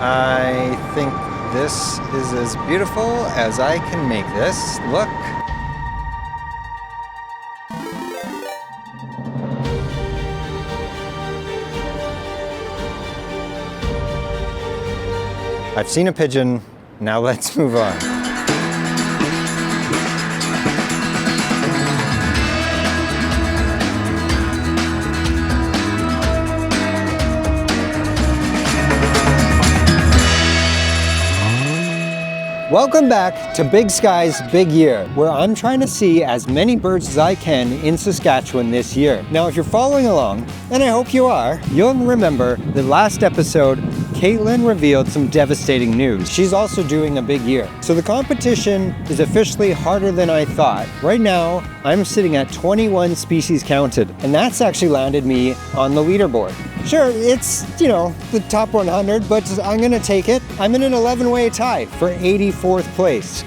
I think this is as beautiful as I can make this look. I've seen a pigeon, now let's move on. Welcome back to Big Skies, Big Year, where I'm trying to see as many birds as I can in Saskatchewan this year. Now, if you're following along, and I hope you are, you'll remember the last episode, Caitlin revealed some devastating news. She's also doing a big year. So the competition is officially harder than I thought. Right now, I'm sitting at 21 species counted, and that's actually landed me on the leaderboard. Sure, it's, the top 100, but I'm gonna take it. I'm in an 11-way tie for 84th place.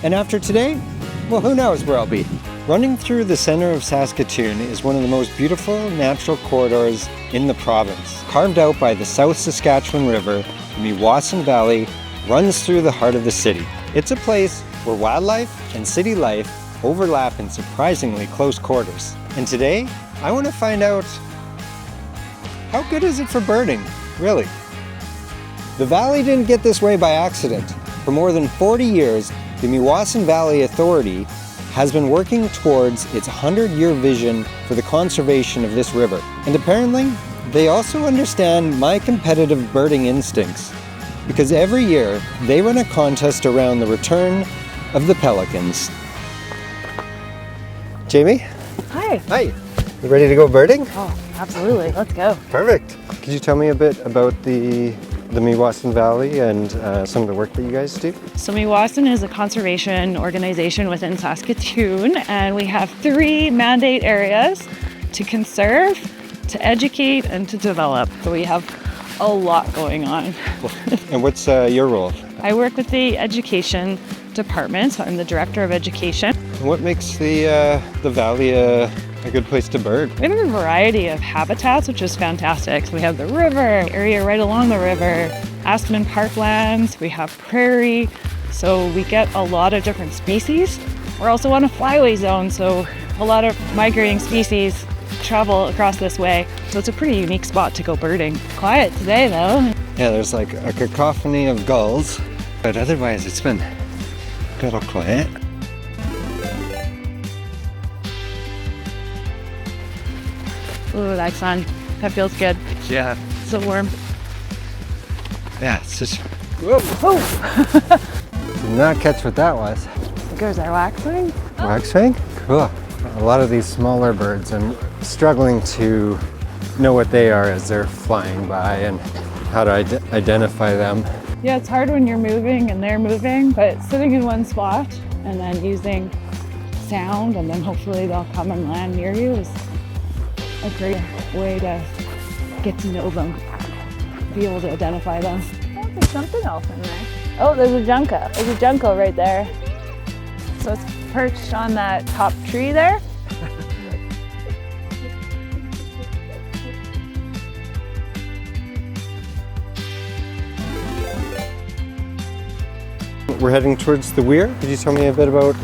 And after today, well, who knows where I'll be. Running through the center of Saskatoon is one of the most beautiful natural corridors in the province. Carved out by the South Saskatchewan River, the Meewasin Valley runs through the heart of the city. It's a place where wildlife and city life overlap in surprisingly close quarters. And today, I want to find out, how good is it for birding, really? The valley didn't get this way by accident. For more than 40 years, the Meewasin Valley Authority has been working towards its 100-year vision for the conservation of this river. And apparently, they also understand my competitive birding instincts, because every year they run a contest around the return of the Pelicans. Jamie? Hi. Hi. You ready to go birding? Oh, absolutely. Let's go. Perfect. Could you tell me a bit about the Meewasin Valley and some of the work that you guys do? So Meewasin is a conservation organization within Saskatoon, and we have 3 mandate areas to conserve, to educate, and to develop. So we have a lot going on. And what's your role? I work with the education department, so I'm the director of education. And what makes the valley a good place to bird? We have a variety of habitats, which is fantastic. So we have the river, area right along the river, Aspen parklands, we have prairie, so we get a lot of different species. We're also on a flyway zone, so a lot of migrating species travel across this way. So it's a pretty unique spot to go birding. Quiet today though. Yeah, there's like a cacophony of gulls, but otherwise it's been a little quiet. Ooh, that sun. That feels good. Yeah. So warm. Yeah, it's just... Whoa! Oh. Did not catch what that was. There's our waxwing. Waxwing? Cool. A lot of these smaller birds, I'm struggling to know what they are as they're flying by and how to identify them. Yeah, it's hard when you're moving and they're moving, but sitting in one spot and then using sound and then hopefully they'll come and land near you is a great way to get to know them, be able to identify them. Oh, there's something else in there. Oh, there's a Junco. There's a Junco right there. So it's perched on that top tree there. We're heading towards the weir. Could you tell me a bit about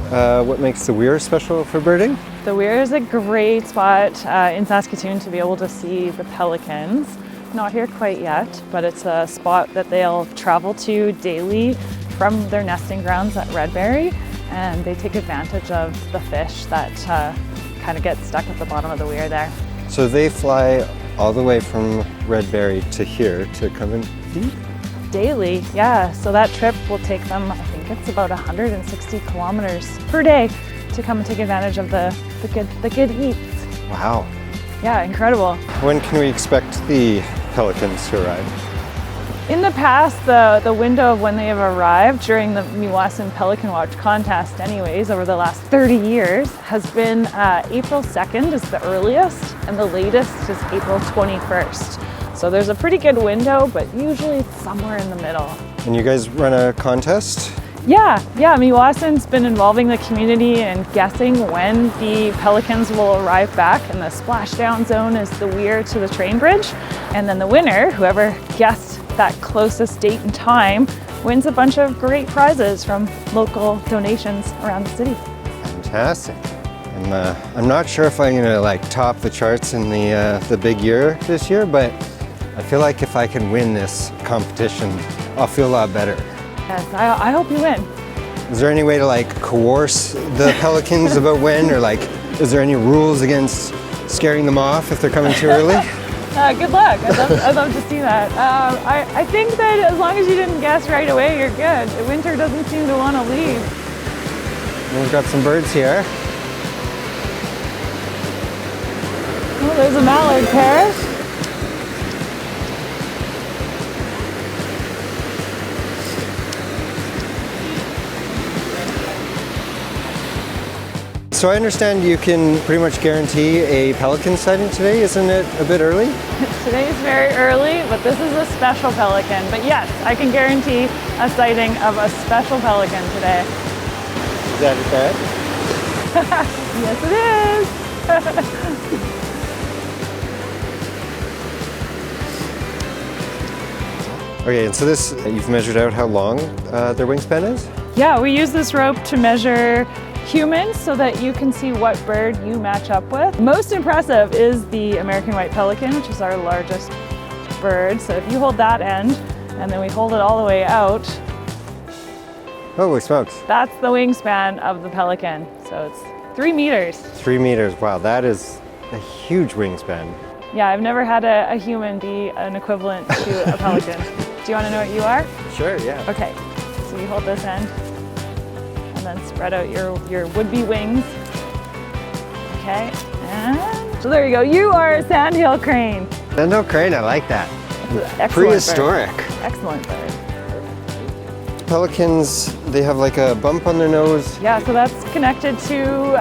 what makes the weir special for birding? The weir is a great spot in Saskatoon to be able to see the pelicans. Not here quite yet, but it's a spot that they'll travel to daily from their nesting grounds at Redberry, and they take advantage of the fish that kind of get stuck at the bottom of the weir there. So they fly all the way from Redberry to here to come and feed? Daily, yeah. So that trip will take them, I think it's about 160 kilometers per day to come and take advantage of the good eats. Wow. Yeah, incredible. When can we expect the pelicans to arrive? In the past, the window of when they have arrived during the Meewasin Pelican Watch contest anyways, over the last 30 years, has been April 2nd is the earliest, and the latest is April 21st. So there's a pretty good window, but usually it's somewhere in the middle. And you guys run a contest? Yeah. Meewasin's been involving the community and guessing when the pelicans will arrive back, and the splashdown zone is the weir to the train bridge. And then the winner, whoever guessed that closest date and time wins a bunch of great prizes from local donations around the city. Fantastic. I'm not sure if I'm gonna like top the charts in the big year this year, but I feel like if I can win this competition, I'll feel a lot better. Yes, I hope you win. Is there any way to like coerce the pelicans about when, or like, is there any rules against scaring them off if they're coming too early? Good luck. I'd love to see that. I think that as long as you didn't guess right away, you're good. Winter doesn't seem to want to leave. We've got some birds here. Oh, there's a mallard pair. So I understand you can pretty much guarantee a pelican sighting today. Isn't it a bit early? Today is very early, but this is a special pelican. But yes, I can guarantee a sighting of a special pelican today. Is that it? Yes, it is. Okay, and so this, you've measured out how long their wingspan is? Yeah, we use this rope to measure humans so that you can see what bird you match up with. Most impressive is the American white pelican, which is our largest bird. So if you hold that end and then we hold it all the way out, Holy smokes. that's the wingspan of the pelican. So it's 3 meters. 3 meters, wow, that is a huge wingspan. Yeah, I've never had a human be an equivalent to a pelican. Do you want to know what you are? Sure, yeah. Okay, so you hold this end and then spread out your would-be wings. Okay, and so there you go. You are a sandhill crane. Sandhill crane, I like that. Excellent Prehistoric. Bird. Excellent bird. Pelicans, they have like a bump on their nose. Yeah, so that's connected to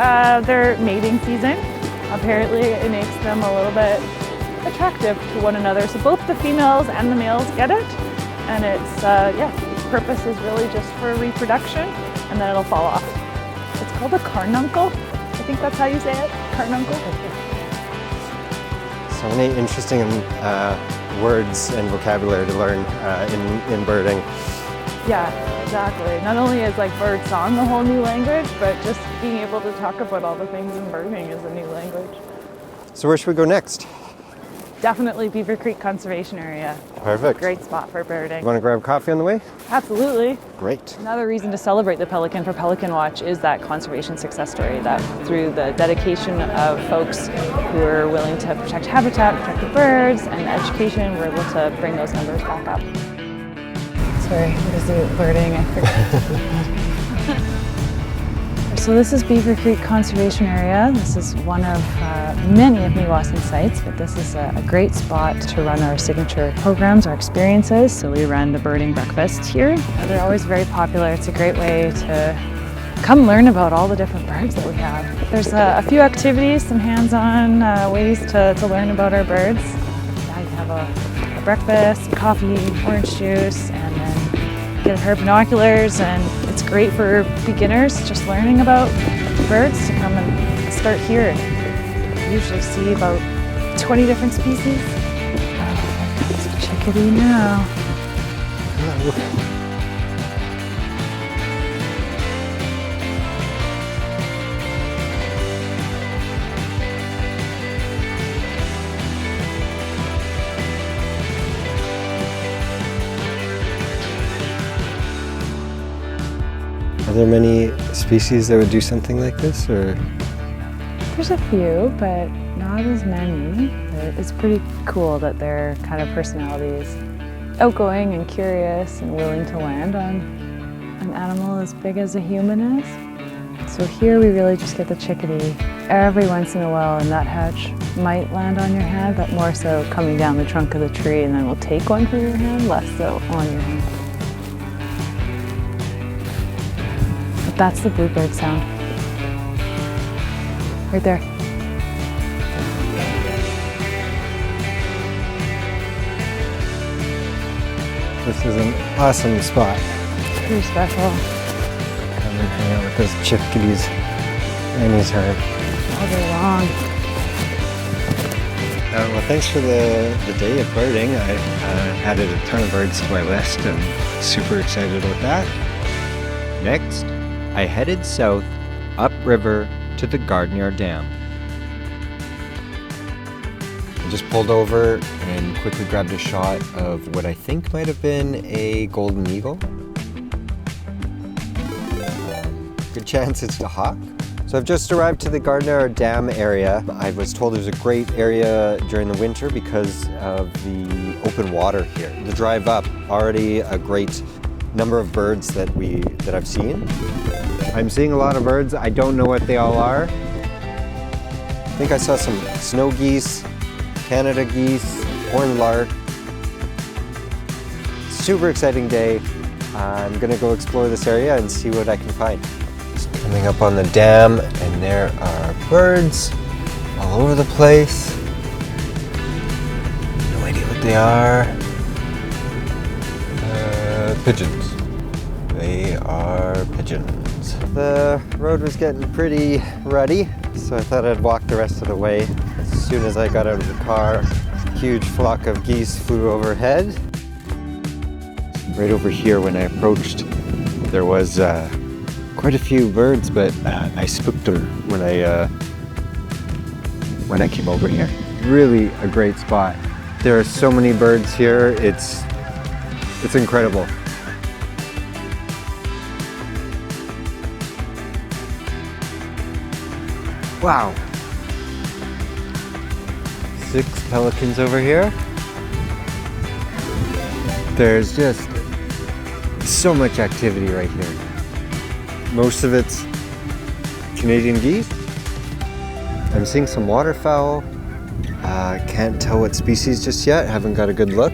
their mating season. Apparently it makes them a little bit attractive to one another. So both the females and the males get it. And it's, its purpose is really just for reproduction, and then it'll fall off. It's called a carnuncle. I think that's how you say it, carnuncle. So many interesting words and vocabulary to learn in birding. Yeah, exactly. Not only is like bird song a whole new language, but just being able to talk about all the things in birding is a new language. So where should we go next? Definitely Beaver Creek Conservation Area. Perfect. Great spot for birding. You want to grab coffee on the way? Absolutely. Great. Another reason to celebrate the Pelican for Pelican Watch is that conservation success story, that through the dedication of folks who are willing to protect habitat, protect the birds, and education, we're able to bring those numbers back up. Sorry, what is it, birding? I forgot. So this is Beaver Creek Conservation Area. This is one of many of Meewasin sites, but this is a great spot to run our signature programs, our experiences. So we run the birding breakfast here. They're always very popular. It's a great way to come learn about all the different birds that we have. There's a few activities, some hands-on ways to learn about our birds. Yeah, you have a breakfast, some coffee, orange juice, and then get a pair of binoculars, and it's great for beginners just learning about birds to come and start here. You usually see about 20 different species. Oh, it's a chickadee now. Are there many species that would do something like this, or? There's a few, but not as many. It's pretty cool that their kind of personalities, outgoing and curious and willing to land on an animal as big as a human is. So here we really just get the chickadee. Every once in a while a nuthatch might land on your hand, but more so coming down the trunk of the tree, and then we'll take one from your hand, less so on your hand. That's the bluebird sound. Right there. This is an awesome spot. It's pretty special. Come and hang out with those chickadees anytime. All day long. Well, thanks for the day of birding. I added a ton of birds to my list and super excited about that. Next, I headed south, upriver to the Gardner Dam. I just pulled over and quickly grabbed a shot of what I think might have been a golden eagle. Good chance it's a hawk. So I've just arrived to the Gardner Dam area. I was told it was a great area during the winter because of the open water here. The drive up, already a great number of birds that I've seen. I'm seeing a lot of birds. I don't know what they all are. I think I saw some snow geese, Canada geese, horned lark. Super exciting day. I'm gonna go explore this area and see what I can find. Just coming up on the dam, and there are birds all over the place. No idea what they are. Pigeons. They are pigeons. The road was getting pretty ruddy, so I thought I'd walk the rest of the way. As soon as I got out of the car, a huge flock of geese flew overhead. Right over here when I approached, there was quite a few birds, but I spooked her when I came over here. Really a great spot. There are so many birds here, it's incredible. Wow. 6 pelicans over here. There's just so much activity right here. Most of it's Canadian geese. I'm seeing some waterfowl. Can't tell what species just yet, haven't got a good look.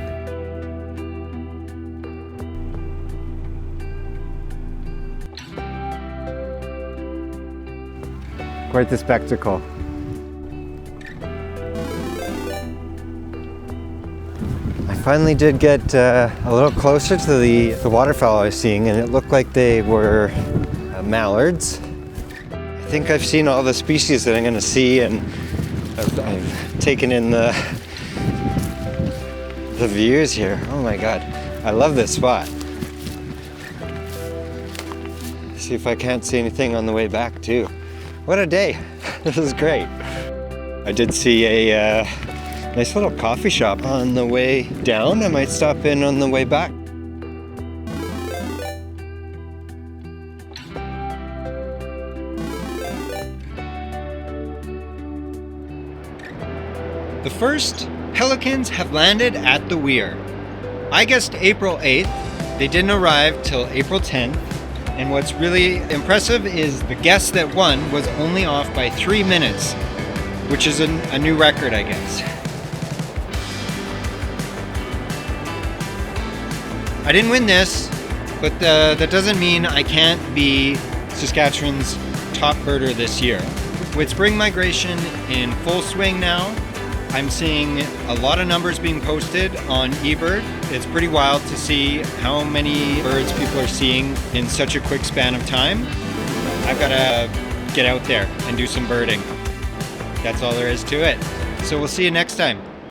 Quite the spectacle. I finally did get a little closer to the waterfowl I was seeing, and it looked like they were mallards. I think I've seen all the species that I'm going to see, and I've taken in the views here. Oh my god, I love this spot. See if I can't see anything on the way back too. What a day. This is great. I did see a nice little coffee shop on the way down. I might stop in on the way back. The first pelicans have landed at the weir. I guessed April 8th. They didn't arrive till April 10th. And what's really impressive is the guess that won was only off by 3 minutes, which is a new record, I guess. I didn't win this, but that doesn't mean I can't be Saskatchewan's top birder this year. With spring migration in full swing now, I'm seeing a lot of numbers being posted on eBird. It's pretty wild to see how many birds people are seeing in such a quick span of time. I've got to get out there and do some birding. That's all there is to it. So we'll see you next time.